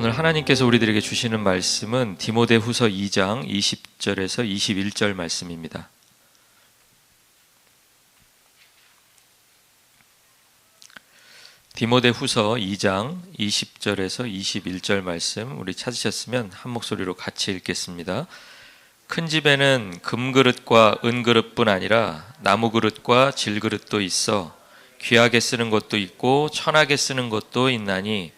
오늘 하나님께서 우리들에게 주시는 말씀은 디모데후서 2장 20절에서 21절 말씀입니다. 디모데후서 2장 20절에서 21절 말씀 우리 찾으셨으면 한 목소리로 같이 읽겠습니다. 큰 집에는 금그릇과 은그릇뿐 아니라 나무그릇과 질그릇도 있어 귀하게 쓰는 것도 있고 천하게 쓰는 것도 있나니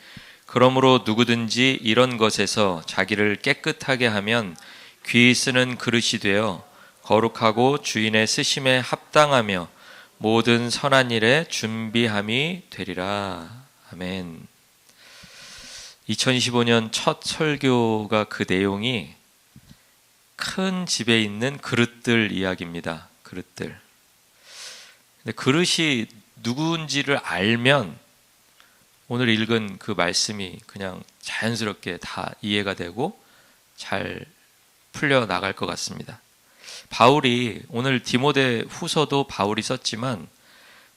그러므로 누구든지 이런 것에서 자기를 깨끗하게 하면 귀히 쓰는 그릇이 되어 거룩하고 주인의 쓰심에 합당하며 모든 선한 일에 준비함이 되리라. 아멘. 2025년 첫 설교가 그 내용이 큰 집에 있는 그릇들 이야기입니다. 그릇들. 근데 그릇이 누구인지를 알면 오늘 읽은 그 말씀이 그냥 자연스럽게 다 이해가 되고 잘 풀려 나갈 것 같습니다. 바울이 오늘 디모데 후서도 바울이 썼지만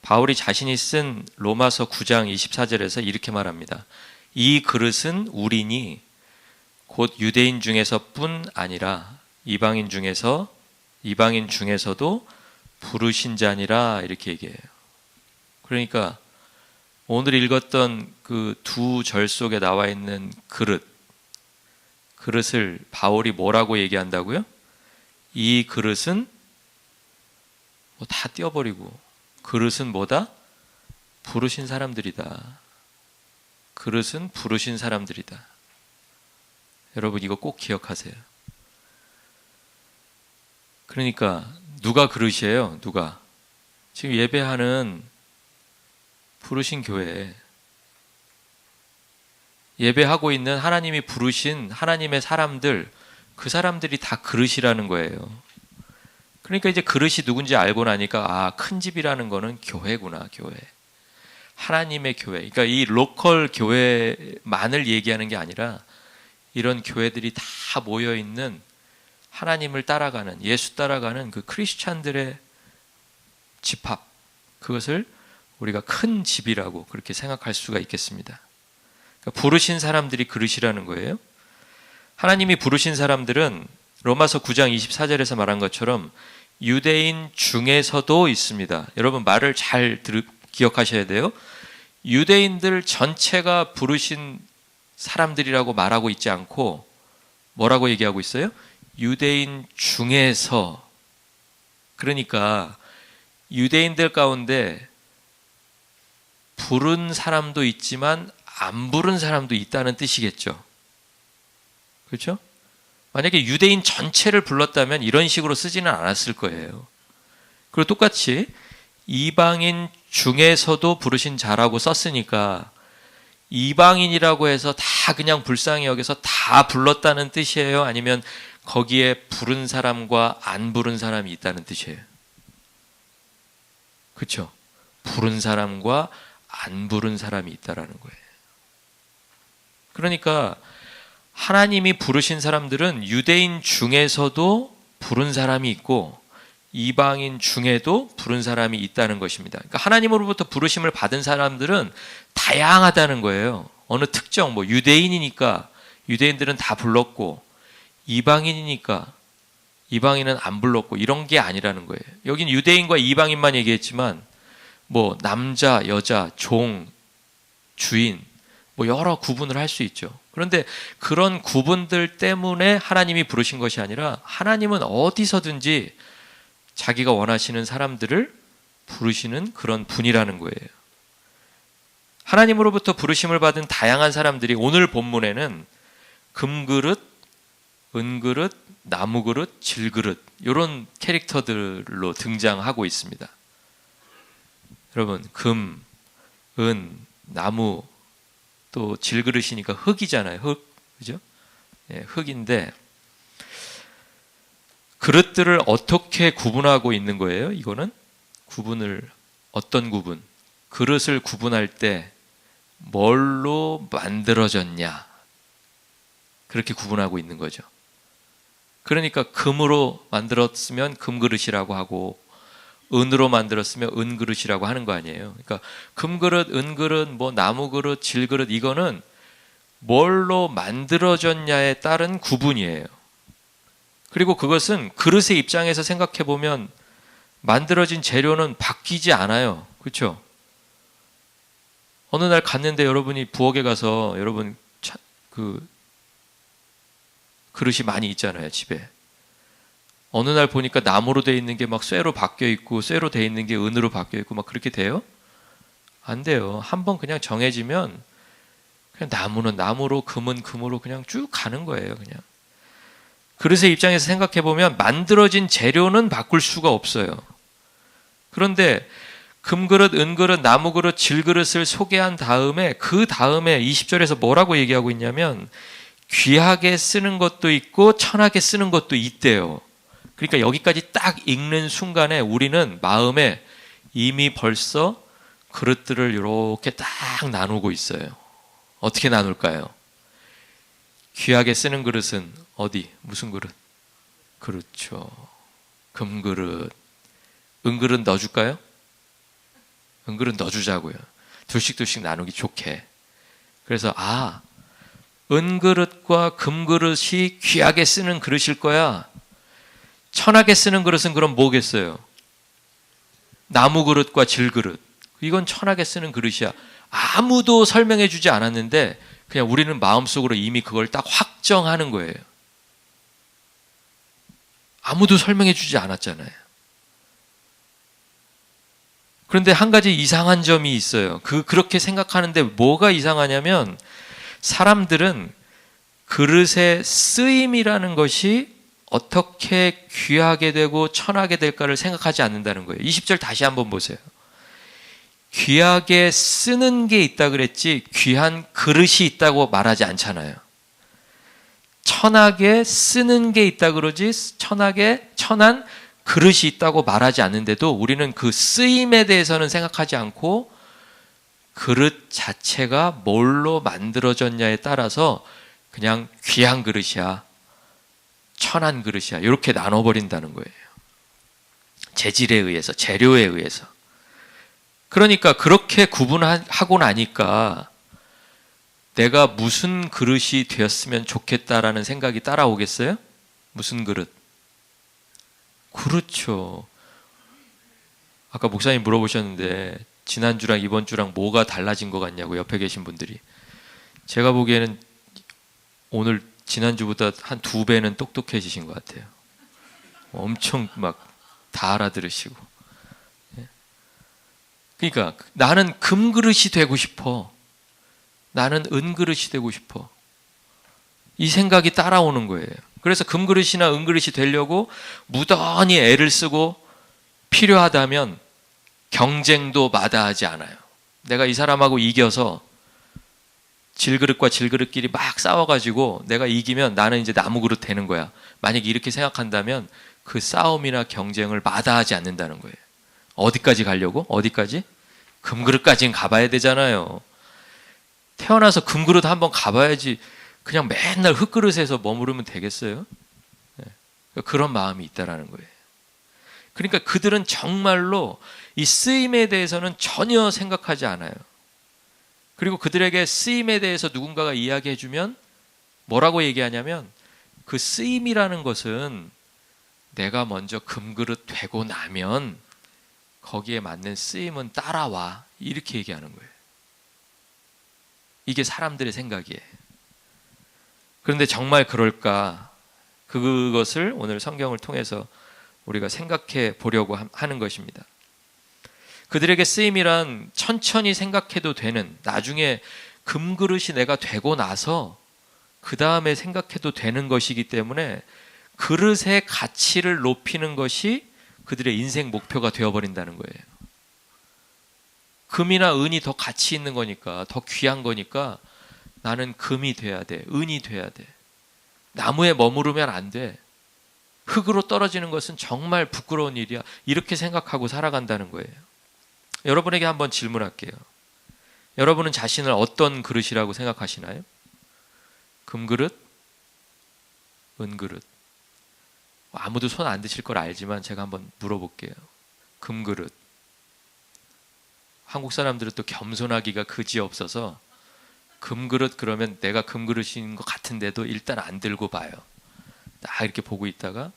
바울이 자신이 쓴 로마서 9장 24절에서 이렇게 말합니다. 이 그릇은 우리니 곧 유대인 중에서뿐 아니라 이방인 중에서도 부르신 자니라 이렇게 얘기해요. 그러니까 오늘 읽었던 그 두 절 속에 나와 있는 그릇을 바울이 뭐라고 얘기한다고요? 이 그릇은 뭐 다 떼어버리고 그릇은 뭐다? 부르신 사람들이다. 그릇은 부르신 사람들이다. 여러분 이거 꼭 기억하세요. 그러니까 누가 그릇이에요? 누가? 지금 예배하는 부르신 교회, 예배하고 있는 하나님이 부르신 하나님의 사람들, 그 사람들이 다 그릇이라는 거예요. 그러니까 이제 그릇이 누군지 알고 나니까 큰 집이라는 거는 교회구나. 교회, 하나님의 교회. 그러니까 이 로컬 교회만을 얘기하는 게 아니라 이런 교회들이 다 모여있는 하나님을 따라가는, 예수 따라가는 그 크리스찬들의 집합, 그것을 우리가 큰 집이라고 그렇게 생각할 수가 있겠습니다. 그러니까 부르신 사람들이 그릇이라는 거예요. 하나님이 부르신 사람들은 로마서 9장 24절에서 말한 것처럼 유대인 중에서도 있습니다. 여러분 말을 잘 기억하셔야 돼요. 유대인들 전체가 부르신 사람들이라고 말하고 있지 않고 뭐라고 얘기하고 있어요? 유대인 중에서. 그러니까 유대인들 가운데 부른 사람도 있지만 안 부른 사람도 있다는 뜻이겠죠. 그렇죠? 만약에 유대인 전체를 불렀다면 이런 식으로 쓰지는 않았을 거예요. 그리고 똑같이 이방인 중에서도 부르신 자라고 썼으니까 이방인이라고 해서 다 그냥 불쌍히 여겨서 다 불렀다는 뜻이에요? 아니면 거기에 부른 사람과 안 부른 사람이 있다는 뜻이에요? 그렇죠? 부른 사람과 안 부른 사람이 있다라는 거예요. 그러니까 하나님이 부르신 사람들은 유대인 중에서도 부른 사람이 있고 이방인 중에도 부른 사람이 있다는 것입니다. 그러니까 하나님으로부터 부르심을 받은 사람들은 다양하다는 거예요. 어느 특정 유대인이니까 유대인들은 다 불렀고 이방인이니까 이방인은 안 불렀고 이런 게 아니라는 거예요. 여긴 유대인과 이방인만 얘기했지만 남자, 여자, 종, 주인 여러 구분을 할 수 있죠. 그런데 그런 구분들 때문에 하나님이 부르신 것이 아니라 하나님은 어디서든지 자기가 원하시는 사람들을 부르시는 그런 분이라는 거예요. 하나님으로부터 부르심을 받은 다양한 사람들이 오늘 본문에는 금그릇, 은그릇, 나무그릇, 질그릇 이런 캐릭터들로 등장하고 있습니다. 여러분 금, 은, 나무 또 질그릇이니까 흙이잖아요. 흙, 그죠? 흙인데 그릇들을 어떻게 구분하고 있는 거예요? 이거는 어떤 구분? 그릇을 구분할 때 뭘로 만들어졌냐? 그렇게 구분하고 있는 거죠. 그러니까 금으로 만들었으면 금그릇이라고 하고 은으로 만들었으면 은그릇이라고 하는 거 아니에요. 그러니까 금그릇, 은그릇, 나무그릇, 질그릇 이거는 뭘로 만들어졌냐에 따른 구분이에요. 그리고 그것은 그릇의 입장에서 생각해 보면 만들어진 재료는 바뀌지 않아요. 그렇죠? 어느 날 갔는데 여러분이 부엌에 가서 여러분 그 그릇이 많이 있잖아요, 집에. 어느 날 보니까 나무로 돼 있는 게 막 쇠로 바뀌어 있고 쇠로 돼 있는 게 은으로 바뀌어 있고 막 그렇게 돼요? 안 돼요. 한번 그냥 정해지면 그냥 나무는 나무로 금은 금으로 그냥 쭉 가는 거예요, 그냥. 그릇의 입장에서 생각해 보면 만들어진 재료는 바꿀 수가 없어요. 그런데 금그릇, 은그릇, 나무그릇, 질그릇을 소개한 다음에 그 다음에 20절에서 뭐라고 얘기하고 있냐면 귀하게 쓰는 것도 있고 천하게 쓰는 것도 있대요. 그러니까 여기까지 딱 읽는 순간에 우리는 마음에 이미 벌써 그릇들을 이렇게 딱 나누고 있어요. 어떻게 나눌까요? 귀하게 쓰는 그릇은 어디? 무슨 그릇? 그렇죠. 금그릇. 은그릇 넣어줄까요? 은그릇 넣어주자고요. 둘씩 나누기 좋게. 그래서 은그릇과 금그릇이 귀하게 쓰는 그릇일 거야. 천하게 쓰는 그릇은 그럼 뭐겠어요? 나무그릇과 질그릇. 이건 천하게 쓰는 그릇이야. 아무도 설명해 주지 않았는데 그냥 우리는 마음속으로 이미 그걸 딱 확정하는 거예요. 아무도 설명해 주지 않았잖아요. 그런데 한 가지 이상한 점이 있어요. 그렇게 생각하는데 뭐가 이상하냐면 사람들은 그릇의 쓰임이라는 것이 어떻게 귀하게 되고 천하게 될까를 생각하지 않는다는 거예요. 20절 다시 한번 보세요. 귀하게 쓰는 게 있다 그랬지 귀한 그릇이 있다고 말하지 않잖아요. 천하게 쓰는 게 있다 그러지 천한 그릇이 있다고 말하지 않는데도 우리는 그 쓰임에 대해서는 생각하지 않고 그릇 자체가 뭘로 만들어졌냐에 따라서 그냥 귀한 그릇이야, 천한 그릇이야 이렇게 나눠버린다는 거예요. 재질에 의해서, 재료에 의해서. 그러니까 그렇게 구분하고 나니까 내가 무슨 그릇이 되었으면 좋겠다라는 생각이 따라오겠어요? 무슨 그릇? 그렇죠. 아까 목사님 물어보셨는데 지난주랑 이번 주랑 뭐가 달라진 것 같냐고 옆에 계신 분들이. 제가 보기에는 오늘 지난주보다 한 2배는 똑똑해지신 것 같아요. 엄청 막 다 알아들으시고. 그러니까 나는 금그릇이 되고 싶어. 나는 은그릇이 되고 싶어. 이 생각이 따라오는 거예요. 그래서 금그릇이나 은그릇이 되려고 무던히 애를 쓰고 필요하다면 경쟁도 마다하지 않아요. 내가 이 사람하고 이겨서 질그릇과 질그릇끼리 막 싸워가지고 내가 이기면 나는 이제 나무그릇 되는 거야. 만약에 이렇게 생각한다면 그 싸움이나 경쟁을 마다하지 않는다는 거예요. 어디까지 가려고? 어디까지? 금그릇까지는 가봐야 되잖아요. 태어나서 금그릇 한번 가봐야지 그냥 맨날 흙그릇에서 머무르면 되겠어요? 그런 마음이 있다라는 거예요. 그러니까 그들은 정말로 이 쓰임에 대해서는 전혀 생각하지 않아요. 그리고 그들에게 쓰임에 대해서 누군가가 이야기해주면 뭐라고 얘기하냐면 그 쓰임이라는 것은 내가 먼저 금그릇 되고 나면 거기에 맞는 쓰임은 따라와 이렇게 얘기하는 거예요. 이게 사람들의 생각이에요. 그런데 정말 그럴까? 그것을 오늘 성경을 통해서 우리가 생각해 보려고 하는 것입니다. 그들에게 쓰임이란 천천히 생각해도 되는, 나중에 금그릇이 내가 되고 나서 그 다음에 생각해도 되는 것이기 때문에 그릇의 가치를 높이는 것이 그들의 인생 목표가 되어버린다는 거예요. 금이나 은이 더 가치 있는 거니까, 더 귀한 거니까 나는 금이 돼야 돼, 은이 돼야 돼. 나무에 머무르면 안 돼. 흙으로 떨어지는 것은 정말 부끄러운 일이야. 이렇게 생각하고 살아간다는 거예요. 여러분에게 한번 질문할게요. 여러분은 자신을 어떤 그릇이라고 생각하시나요? 금그릇? 은그릇? 아무도 손 안 드실 걸 알지만 제가 한번 물어볼게요. 금그릇. 한국 사람들은 또 겸손하기가 그지없어서 금그릇 그러면 내가 금그릇인 것 같은데도 일단 안 들고 봐요. 딱 이렇게 보고 있다가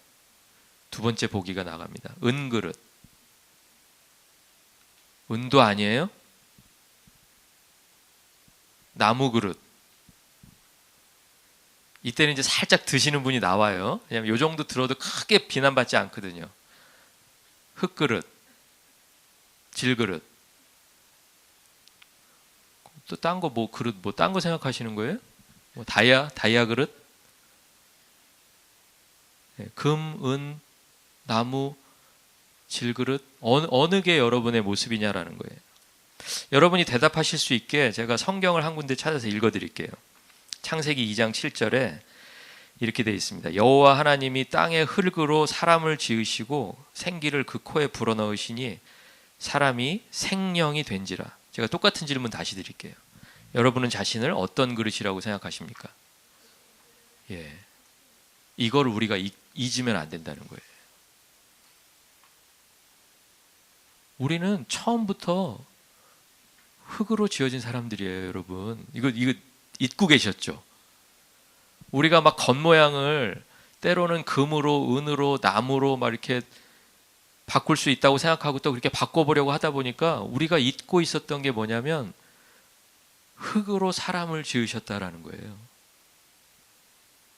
두 번째 보기가 나갑니다. 은그릇. 은도 아니에요? 나무 그릇. 이때는 이제 살짝 드시는 분이 나와요. 왜냐면 요 정도 들어도 크게 비난받지 않거든요. 흙그릇, 질그릇. 또 딴 거 뭐 그릇 뭐 딴 거 생각하시는 거예요? 뭐 다이아 그릇? 네, 금, 은, 나무, 질그릇 어느 게 여러분의 모습이냐라는 거예요. 여러분이 대답하실 수 있게 제가 성경을 한 군데 찾아서 읽어드릴게요. 창세기 2장 7절에 이렇게 되어 있습니다. 여호와 하나님이 땅의 흙으로 사람을 지으시고 생기를 그 코에 불어넣으시니 사람이 생령이 된지라. 제가 똑같은 질문 다시 드릴게요. 여러분은 자신을 어떤 그릇이라고 생각하십니까? 예, 이걸 우리가 잊으면 안 된다는 거예요. 우리는 처음부터 흙으로 지어진 사람들이에요, 여러분. 이거 잊고 계셨죠? 우리가 막 겉모양을 때로는 금으로, 은으로, 나무로 막 이렇게 바꿀 수 있다고 생각하고 또 그렇게 바꿔보려고 하다 보니까 우리가 잊고 있었던 게 뭐냐면 흙으로 사람을 지으셨다라는 거예요.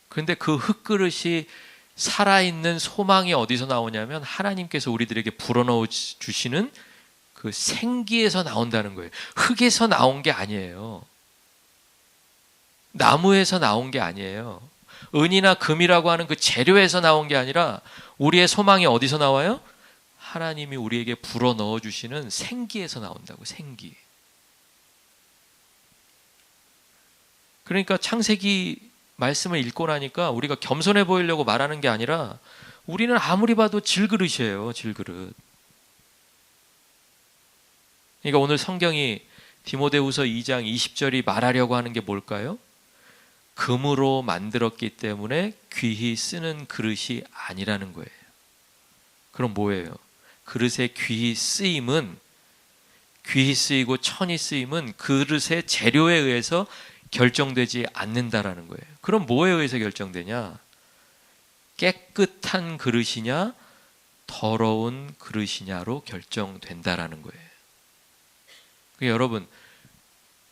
그런데 그 흙그릇이 살아있는 소망이 어디서 나오냐면 하나님께서 우리들에게 불어넣어 주시는 그 생기에서 나온다는 거예요. 흙에서 나온 게 아니에요. 나무에서 나온 게 아니에요. 은이나 금이라고 하는 그 재료에서 나온 게 아니라 우리의 소망이 어디서 나와요? 하나님이 우리에게 불어넣어 주시는 생기에서 나온다고. 생기. 그러니까 창세기 말씀을 읽고 나니까 우리가 겸손해 보이려고 말하는 게 아니라 우리는 아무리 봐도 질그릇이에요. 질그릇. 그러니까 오늘 성경이 디모데후서 2장 20절이 말하려고 하는 게 뭘까요? 금으로 만들었기 때문에 귀히 쓰는 그릇이 아니라는 거예요. 그럼 뭐예요? 그릇의 귀히 쓰임은, 귀히 쓰이고 천히 쓰임은 그릇의 재료에 의해서 결정되지 않는다라는 거예요. 그럼 뭐에 의해서 결정되냐? 깨끗한 그릇이냐 더러운 그릇이냐로 결정된다라는 거예요. 그러니까 여러분,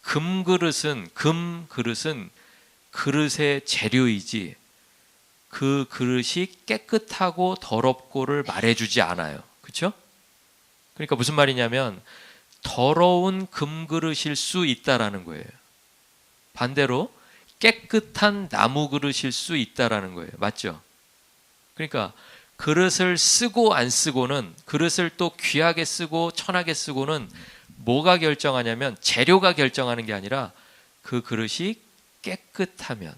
금그릇은 그릇의 재료이지 그 그릇이 깨끗하고 더럽고를 말해주지 않아요. 그렇죠? 그러니까 무슨 말이냐면 더러운 금그릇일 수 있다라는 거예요. 반대로 깨끗한 나무 그릇일 수 있다라는 거예요. 맞죠? 그러니까 그릇을 쓰고 안 쓰고는, 그릇을 또 귀하게 쓰고 천하게 쓰고는 뭐가 결정하냐면 재료가 결정하는 게 아니라 그 그릇이 깨끗하면.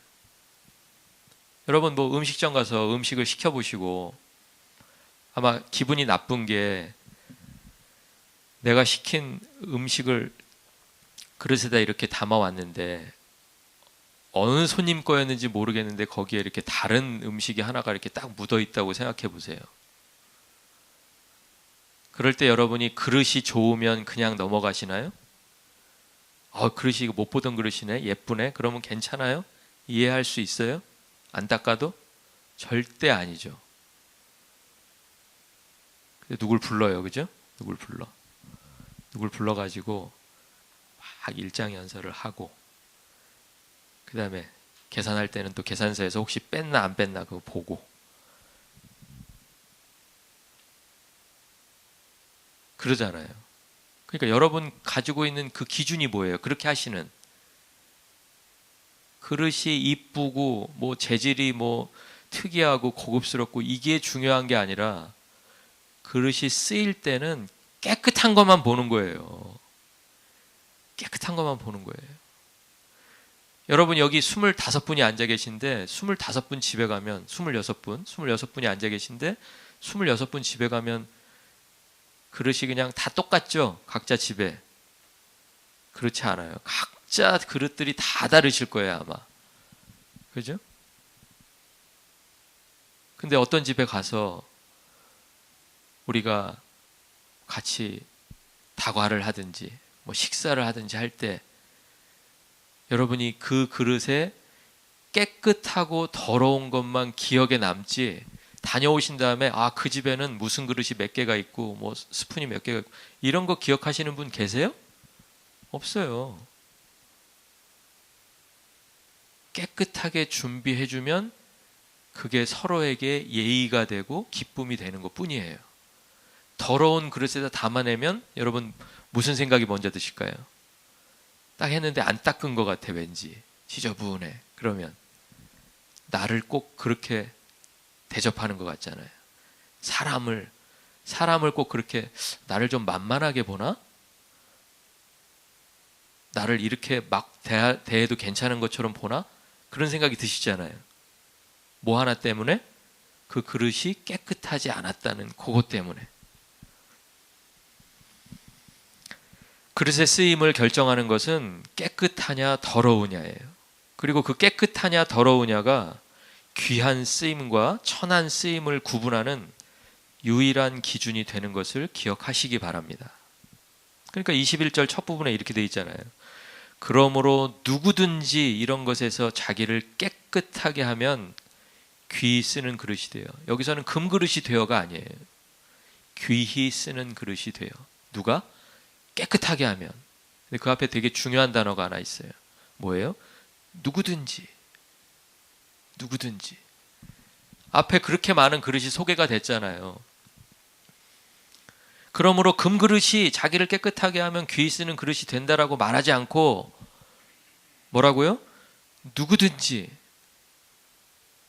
여러분 뭐 음식점 가서 음식을 시켜보시고 아마 기분이 나쁜 게 내가 시킨 음식을 그릇에다 이렇게 담아왔는데 어느 손님 거였는지 모르겠는데 거기에 이렇게 다른 음식이 하나가 이렇게 딱 묻어 있다고 생각해 보세요. 그럴 때 여러분이 그릇이 좋으면 그냥 넘어가시나요? 그릇이 이거 못 보던 그릇이네, 예쁘네, 그러면 괜찮아요? 이해할 수 있어요? 안 닦아도? 절대 아니죠. 누굴 불러요, 그죠? 누굴 불러가지고 막 일장연설을 하고, 그 다음에 계산할 때는 또 계산서에서 혹시 뺐나 안 뺐나 그거 보고, 그러잖아요. 그러니까 여러분 가지고 있는 그 기준이 뭐예요? 그렇게 하시는 그릇이 이쁘고 뭐 재질이 뭐 특이하고 고급스럽고 이게 중요한 게 아니라 그릇이 쓰일 때는 깨끗한 것만 보는 거예요. 깨끗한 것만 보는 거예요. 여러분 여기 25분이 앉아 계신데 25분 집에 가면 26분이 앉아 계신데 26분 집에 가면 그릇이 그냥 다 똑같죠? 각자 집에. 그렇지 않아요. 각자 그릇들이 다 다르실 거예요, 아마. 그죠? 근데 어떤 집에 가서 우리가 같이 다과를 하든지 뭐 식사를 하든지 할 때 여러분이 그 그릇에 깨끗하고 더러운 것만 기억에 남지, 다녀오신 다음에 아, 그 집에는 무슨 그릇이 몇 개가 있고 뭐 스푼이 몇 개가 있고 이런 거 기억하시는 분 계세요? 없어요. 깨끗하게 준비해주면 그게 서로에게 예의가 되고 기쁨이 되는 것 뿐이에요. 더러운 그릇에다 담아내면 여러분 무슨 생각이 먼저 드실까요? 딱 했는데 안 닦은 것 같아, 왠지 지저분해. 그러면 나를 꼭 그렇게 대접하는 것 같잖아요. 사람을 꼭 그렇게 나를 좀 만만하게 보나? 나를 이렇게 막 대해도 괜찮은 것처럼 보나? 그런 생각이 드시잖아요. 뭐 하나 때문에? 그 그릇이 깨끗하지 않았다는 그것 때문에. 그릇의 쓰임을 결정하는 것은 깨끗하냐 더러우냐예요. 그리고 그 깨끗하냐 더러우냐가 귀한 쓰임과 천한 쓰임을 구분하는 유일한 기준이 되는 것을 기억하시기 바랍니다. 그러니까 21절 첫 부분에 이렇게 돼 있잖아요. 그러므로 누구든지 이런 것에서 자기를 깨끗하게 하면 귀히 쓰는 그릇이 돼요. 여기서는 금그릇이 되어가 아니에요. 귀히 쓰는 그릇이 돼요. 누가? 깨끗하게 하면. 근데 그 앞에 되게 중요한 단어가 하나 있어요. 뭐예요? 누구든지. 앞에 그렇게 많은 그릇이 소개가 됐잖아요. 그러므로 금그릇이 자기를 깨끗하게 하면 귀히 쓰는 그릇이 된다라고 말하지 않고 뭐라고요? 누구든지.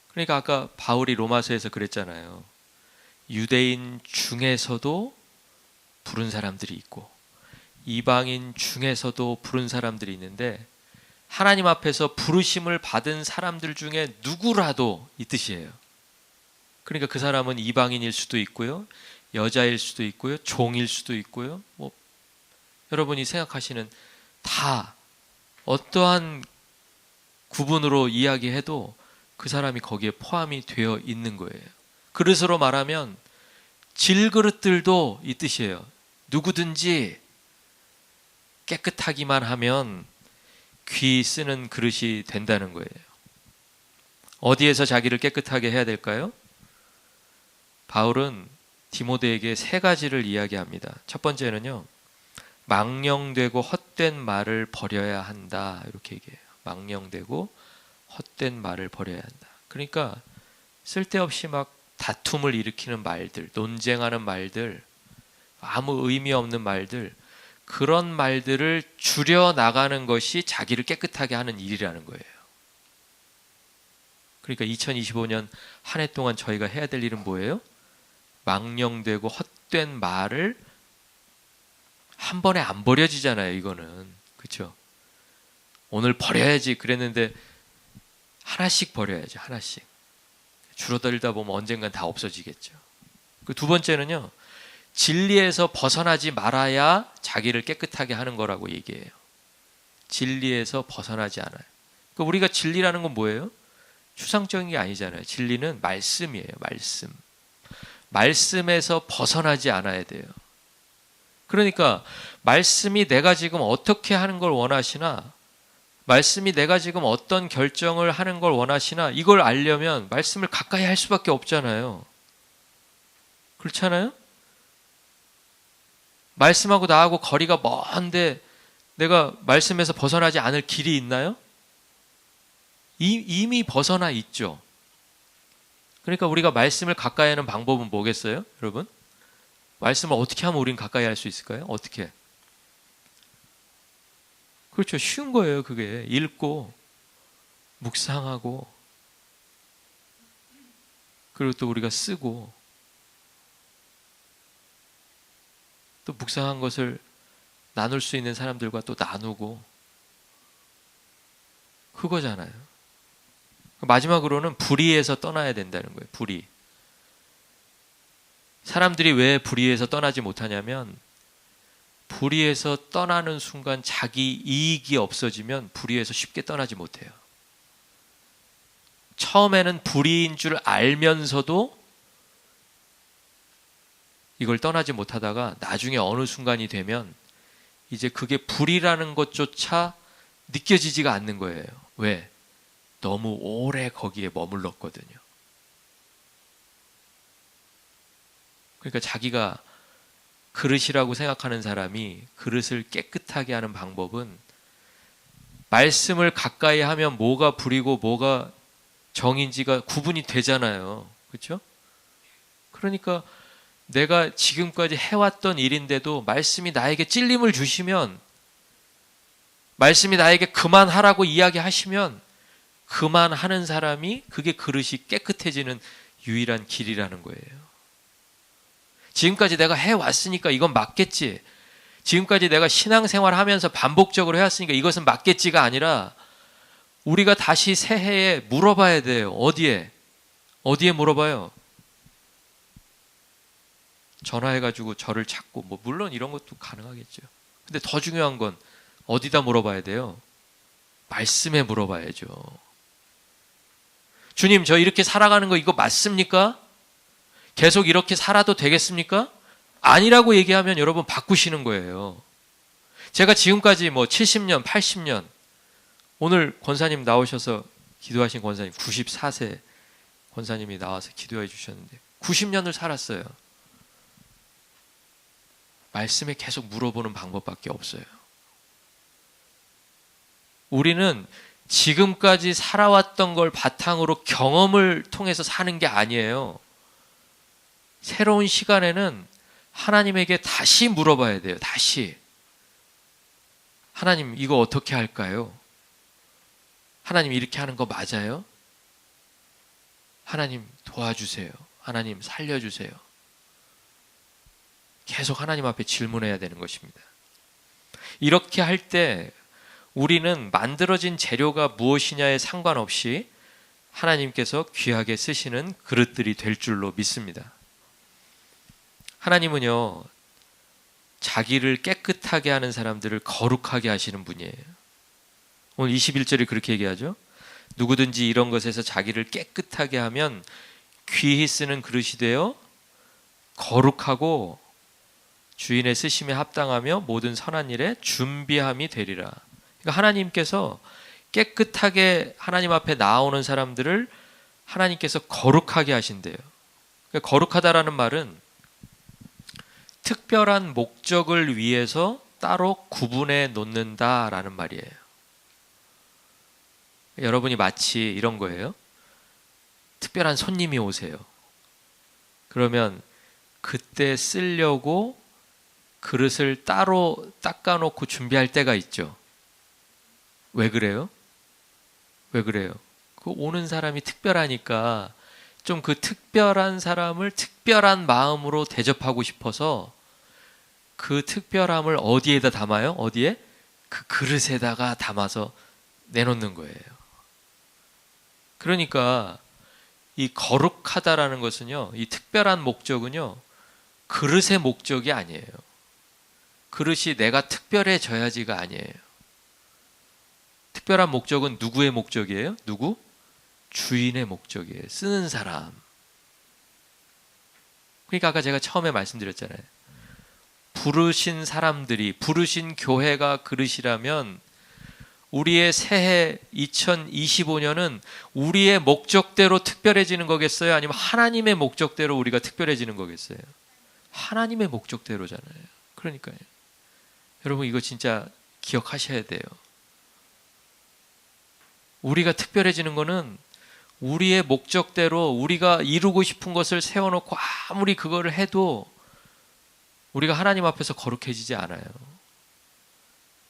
그러니까 아까 바울이 로마서에서 그랬잖아요. 유대인 중에서도 부른 사람들이 있고 이방인 중에서도 부른 사람들이 있는데 하나님 앞에서 부르심을 받은 사람들 중에 누구라도 이 뜻이에요. 그러니까 그 사람은 이방인일 수도 있고요. 여자일 수도 있고요. 종일 수도 있고요. 뭐 여러분이 생각하시는 다 어떠한 구분으로 이야기해도 그 사람이 거기에 포함이 되어 있는 거예요. 그릇으로 말하면 질그릇들도 이 뜻이에요. 누구든지 깨끗하기만 하면 귀 쓰는 그릇이 된다는 거예요. 어디에서 자기를 깨끗하게 해야 될까요? 바울은 디모데에게 세 가지를 이야기합니다. 첫 번째는요. 망령되고 헛된 말을 버려야 한다. 이렇게 얘기해요. 망령되고 헛된 말을 버려야 한다. 그러니까 쓸데없이 막 다툼을 일으키는 말들, 논쟁하는 말들, 아무 의미 없는 말들, 그런 말들을 줄여나가는 것이 자기를 깨끗하게 하는 일이라는 거예요. 그러니까 2025년 한 해 동안 저희가 해야 될 일은 뭐예요? 망령되고 헛된 말을 한 번에 안 버려지잖아요. 이거는. 그렇죠? 오늘 버려야지 그랬는데 하나씩 버려야죠. 하나씩. 줄어들다 보면 언젠간 다 없어지겠죠. 그 두 번째는요. 진리에서 벗어나지 말아야 자기를 깨끗하게 하는 거라고 얘기해요. 진리에서 벗어나지 않아요. 그러니까 우리가 진리라는 건 뭐예요? 추상적인 게 아니잖아요. 진리는 말씀이에요. 말씀. 말씀에서 벗어나지 않아야 돼요. 그러니까 말씀이 내가 지금 어떻게 하는 걸 원하시나, 말씀이 내가 지금 어떤 결정을 하는 걸 원하시나, 이걸 알려면 말씀을 가까이 할 수밖에 없잖아요. 그렇잖아요? 말씀하고 나하고 거리가 먼데 내가 말씀에서 벗어나지 않을 길이 있나요? 이미 벗어나 있죠. 그러니까 우리가 말씀을 가까이 하는 방법은 뭐겠어요? 여러분? 말씀을 어떻게 하면 우리는 가까이 할 수 있을까요? 어떻게? 그렇죠. 쉬운 거예요. 그게. 읽고 묵상하고 그리고 또 우리가 쓰고 또 묵상한 것을 나눌 수 있는 사람들과 또 나누고 그거잖아요. 마지막으로는 불의에서 떠나야 된다는 거예요. 불의. 사람들이 왜 불의에서 떠나지 못하냐면 불의에서 떠나는 순간 자기 이익이 없어지면 불의에서 쉽게 떠나지 못해요. 처음에는 불의인 줄 알면서도 이걸 떠나지 못하다가 나중에 어느 순간이 되면 이제 그게 불의라는 것조차 느껴지지가 않는 거예요. 왜? 너무 오래 거기에 머물렀거든요. 그러니까 자기가 그릇이라고 생각하는 사람이 그릇을 깨끗하게 하는 방법은 말씀을 가까이 하면 뭐가 불이고 뭐가 정인지가 구분이 되잖아요. 그렇죠? 그러니까 내가 지금까지 해왔던 일인데도 말씀이 나에게 찔림을 주시면, 말씀이 나에게 그만하라고 이야기하시면 그만하는 사람이, 그게 그릇이 깨끗해지는 유일한 길이라는 거예요. 지금까지 내가 해왔으니까 이건 맞겠지, 지금까지 내가 신앙생활 하면서 반복적으로 해왔으니까 이것은 맞겠지가 아니라, 우리가 다시 새해에 물어봐야 돼요. 어디에 물어봐요? 전화해가지고 저를 찾고, 뭐 물론 이런 것도 가능하겠죠. 근데 더 중요한 건 어디다 물어봐야 돼요? 말씀에 물어봐야죠. 주님, 저 이렇게 살아가는 거 이거 맞습니까? 계속 이렇게 살아도 되겠습니까? 아니라고 얘기하면 여러분 바꾸시는 거예요. 제가 지금까지 뭐 70년, 80년, 오늘 권사님 나오셔서 기도하신 권사님 94세 권사님이 나와서 기도해 주셨는데 90년을 살았어요. 말씀에 계속 물어보는 방법밖에 없어요. 우리는 지금까지 살아왔던 걸 바탕으로 경험을 통해서 사는 게 아니에요. 새로운 시간에는 하나님에게 다시 물어봐야 돼요. 다시. 하나님, 이거 어떻게 할까요? 하나님, 이렇게 하는 거 맞아요? 하나님 도와주세요. 하나님 살려주세요. 계속 하나님 앞에 질문해야 되는 것입니다. 이렇게 할 때 우리는 만들어진 재료가 무엇이냐에 상관없이 하나님께서 귀하게 쓰시는 그릇들이 될 줄로 믿습니다. 하나님은요, 자기를 깨끗하게 하는 사람들을 거룩하게 하시는 분이에요. 오늘 21절이 그렇게 얘기하죠. 누구든지 이런 것에서 자기를 깨끗하게 하면 귀히 쓰는 그릇이 되어 거룩하고 주인의 쓰심에 합당하며 모든 선한 일에 준비함이 되리라. 그러니까 하나님께서 깨끗하게 하나님 앞에 나오는 사람들을 하나님께서 거룩하게 하신대요. 그러니까 거룩하다라는 말은 특별한 목적을 위해서 따로 구분해 놓는다라는 말이에요. 여러분이 마치 이런 거예요. 특별한 손님이 오세요. 그러면 그때 쓰려고 그릇을 따로 닦아놓고 준비할 때가 있죠. 왜 그래요? 왜 그래요? 그 오는 사람이 특별하니까 좀 그 특별한 사람을 특별한 마음으로 대접하고 싶어서 그 특별함을 어디에다 담아요? 어디에? 그 그릇에다가 담아서 내놓는 거예요. 그러니까 이 거룩하다라는 것은요, 이 특별한 목적은요, 그릇의 목적이 아니에요. 그릇이 내가 특별해져야지가 아니에요. 특별한 목적은 누구의 목적이에요? 누구? 주인의 목적이에요. 쓰는 사람. 그러니까 아까 제가 처음에 말씀드렸잖아요. 부르신 사람들이, 부르신 교회가 그릇이라면 우리의 새해 2025년은 우리의 목적대로 특별해지는 거겠어요? 아니면 하나님의 목적대로 우리가 특별해지는 거겠어요? 하나님의 목적대로잖아요. 그러니까요. 여러분, 이거 진짜 기억하셔야 돼요. 우리가 특별해지는 거는 우리의 목적대로 우리가 이루고 싶은 것을 세워놓고 아무리 그거를 해도 우리가 하나님 앞에서 거룩해지지 않아요.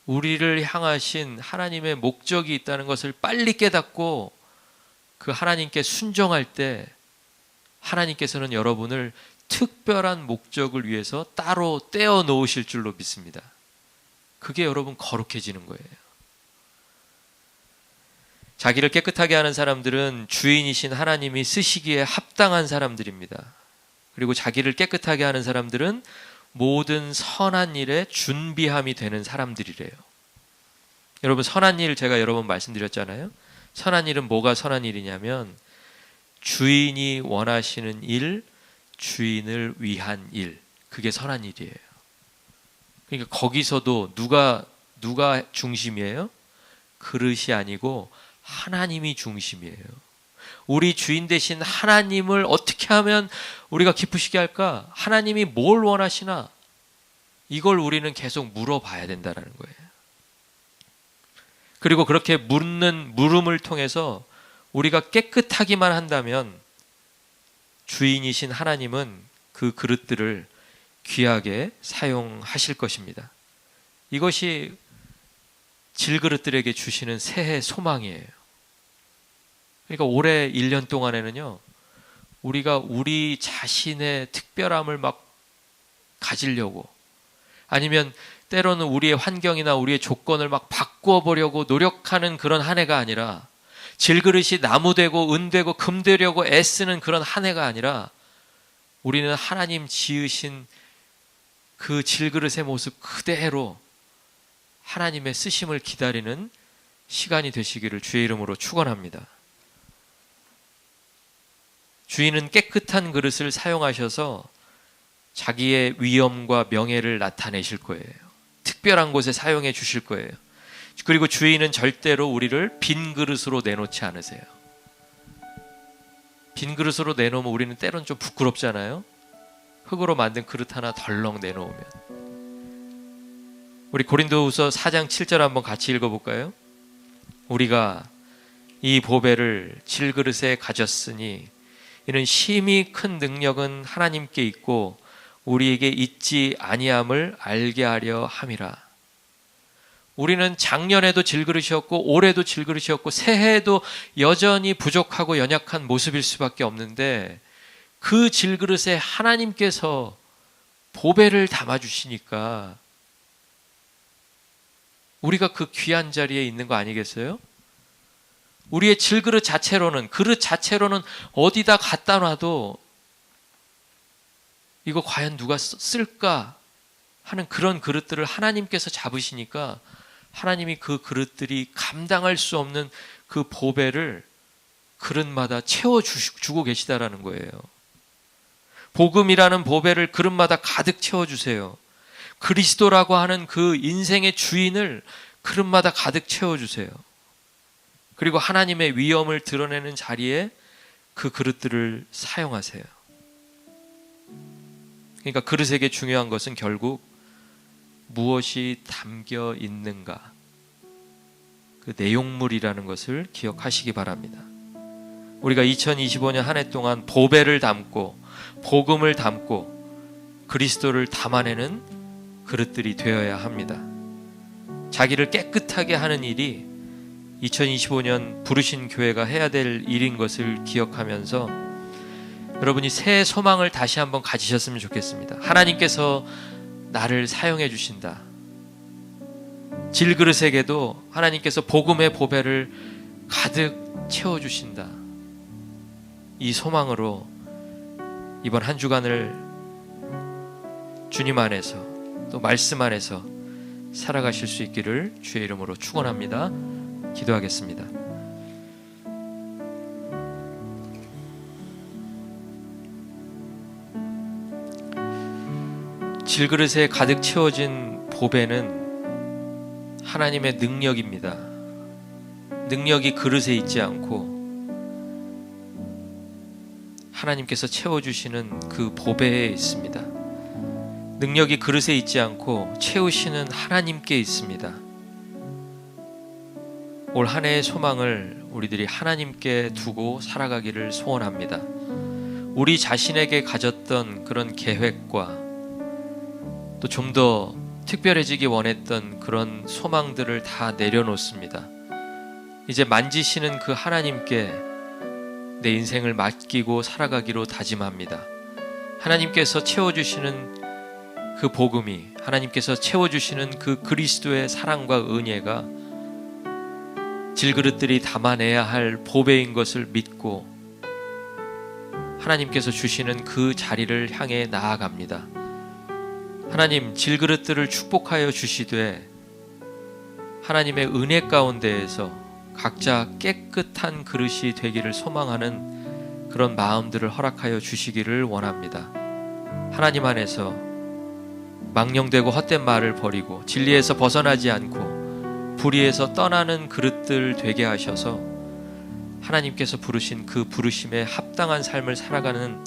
우리를 향하신 하나님의 목적이 있다는 것을 빨리 깨닫고 그 하나님께 순종할 때 하나님께서는 여러분을 특별한 목적을 위해서 따로 떼어 놓으실 줄로 믿습니다. 그게 여러분 거룩해지는 거예요. 자기를 깨끗하게 하는 사람들은 주인이신 하나님이 쓰시기에 합당한 사람들입니다. 그리고 자기를 깨끗하게 하는 사람들은 모든 선한 일에 준비함이 되는 사람들이래요. 여러분, 선한 일 제가 여러 번 말씀드렸잖아요. 선한 일은 뭐가 선한 일이냐면 주인이 원하시는 일, 주인을 위한 일, 그게 선한 일이에요. 그러니까 거기서도 누가 중심이에요? 그릇이 아니고 하나님이 중심이에요. 우리 주인 되신 하나님을 어떻게 하면 우리가 기쁘시게 할까? 하나님이 뭘 원하시나? 이걸 우리는 계속 물어봐야 된다는 거예요. 그리고 그렇게 묻는 물음을 통해서 우리가 깨끗하기만 한다면 주인이신 하나님은 그 그릇들을 귀하게 사용하실 것입니다. 이것이 질그릇들에게 주시는 새해 소망이에요. 그러니까 올해 1년 동안에는요, 우리가 우리 자신의 특별함을 막 가지려고, 아니면 때로는 우리의 환경이나 우리의 조건을 막 바꾸어 보려고 노력하는 그런 한 해가 아니라, 질그릇이 나무 되고 은 되고 금 되려고 애쓰는 그런 한 해가 아니라, 우리는 하나님 지으신 그 질그릇의 모습 그대로 하나님의 쓰심을 기다리는 시간이 되시기를 주의 이름으로 축원합니다. 주인은 깨끗한 그릇을 사용하셔서 자기의 위엄과 명예를 나타내실 거예요. 특별한 곳에 사용해 주실 거예요. 그리고 주인은 절대로 우리를 빈 그릇으로 내놓지 않으세요. 빈 그릇으로 내놓으면 우리는 때론 좀 부끄럽잖아요. 흙으로 만든 그릇 하나 덜렁 내놓으면. 우리 고린도후서 4장 7절 한번 같이 읽어볼까요? 우리가 이 보배를 질그릇에 가졌으니 이는 심히 큰 능력은 하나님께 있고 우리에게 있지 아니함을 알게 하려 함이라. 우리는 작년에도 질그릇이었고 올해도 질그릇이었고 새해에도 여전히 부족하고 연약한 모습일 수밖에 없는데, 그 질그릇에 하나님께서 보배를 담아주시니까 우리가 그 귀한 자리에 있는 거 아니겠어요? 우리의 질그릇 자체로는, 그릇 자체로는 어디다 갖다 놔도 이거 과연 누가 쓸까 하는 그런 그릇들을 하나님께서 잡으시니까 하나님이 그 그릇들이 감당할 수 없는 그 보배를 그릇마다 채워주고 계시다라는 거예요. 복음이라는 보배를 그릇마다 가득 채워주세요. 그리스도라고 하는 그 인생의 주인을 그릇마다 가득 채워주세요. 그리고 하나님의 위엄을 드러내는 자리에 그 그릇들을 사용하세요. 그러니까 그릇에게 중요한 것은 결국 무엇이 담겨 있는가, 그 내용물이라는 것을 기억하시기 바랍니다. 우리가 2025년 한 해 동안 보배를 담고 복음을 담고 그리스도를 담아내는 그릇들이 되어야 합니다. 자기를 깨끗하게 하는 일이 2025년 부르신 교회가 해야 될 일인 것을 기억하면서 여러분이 새해 소망을 다시 한번 가지셨으면 좋겠습니다. 하나님께서 나를 사용해 주신다. 질그릇에게도 하나님께서 복음의 보배를 가득 채워주신다. 이 소망으로 이번 한 주간을 주님 안에서 또 말씀 안에서 살아가실 수 있기를 주의 이름으로 축원합니다. 기도하겠습니다. 질그릇에 가득 채워진 보배는 하나님의 능력입니다. 능력이 그릇에 있지 않고 하나님께서 채워주시는 그 보배에 있습니다. 능력이 그릇에 있지 않고 채우시는 하나님께 있습니다. 올 한 해의 소망을 우리들이 하나님께 두고 살아가기를 소원합니다. 우리 자신에게 가졌던 그런 계획과 또 좀 더 특별해지기 원했던 그런 소망들을 다 내려놓습니다. 이제 만지시는 그 하나님께 내 인생을 맡기고 살아가기로 다짐합니다. 하나님께서 채워주시는 그 복음이, 하나님께서 채워주시는 그 그리스도의 사랑과 은혜가 질그릇들이 담아내야 할 보배인 것을 믿고 하나님께서 주시는 그 자리를 향해 나아갑니다. 하나님, 질그릇들을 축복하여 주시되 하나님의 은혜 가운데에서 각자 깨끗한 그릇이 되기를 소망하는 그런 마음들을 허락하여 주시기를 원합니다. 하나님 안에서 망령되고 헛된 말을 버리고 진리에서 벗어나지 않고 불의에서 떠나는 그릇들 되게 하셔서 하나님께서 부르신 그 부르심에 합당한 삶을 살아가는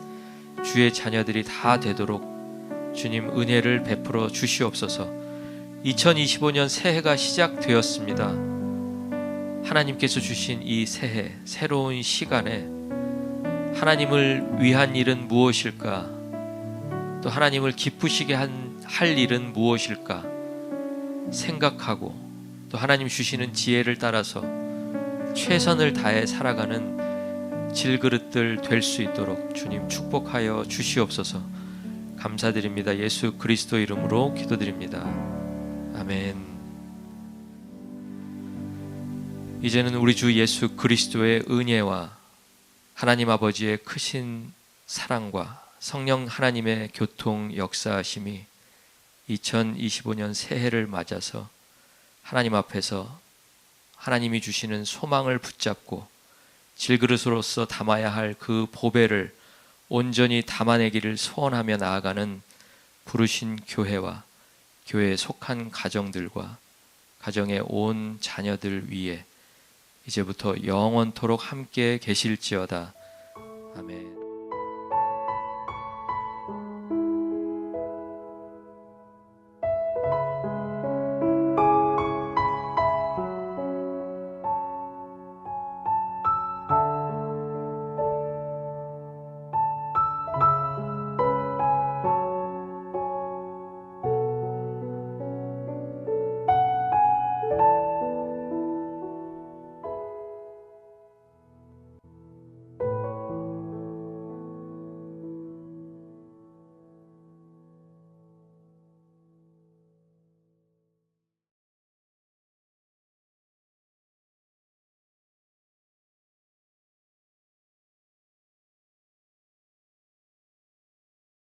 주의 자녀들이 다 되도록 주님 은혜를 베풀어 주시옵소서. 2025년 새해가 시작되었습니다. 하나님께서 주신 이 새해, 새로운 시간에 하나님을 위한 일은 무엇일까? 또 하나님을 기쁘시게 할 일은 무엇일까? 생각하고 또 하나님 주시는 지혜를 따라서 최선을 다해 살아가는 질그릇들 될 수 있도록 주님 축복하여 주시옵소서. 감사드립니다. 예수 그리스도 이름으로 기도드립니다. 아멘. 이제는 우리 주 예수 그리스도의 은혜와 하나님 아버지의 크신 사랑과 성령 하나님의 교통 역사하심이 2025년 새해를 맞아서 하나님 앞에서 하나님이 주시는 소망을 붙잡고 질그릇으로서 담아야 할 그 보배를 온전히 담아내기를 소원하며 나아가는 부르신 교회와 교회에 속한 가정들과 가정의 온 자녀들 위에 이제부터 영원토록 함께 계실지어다. 아멘.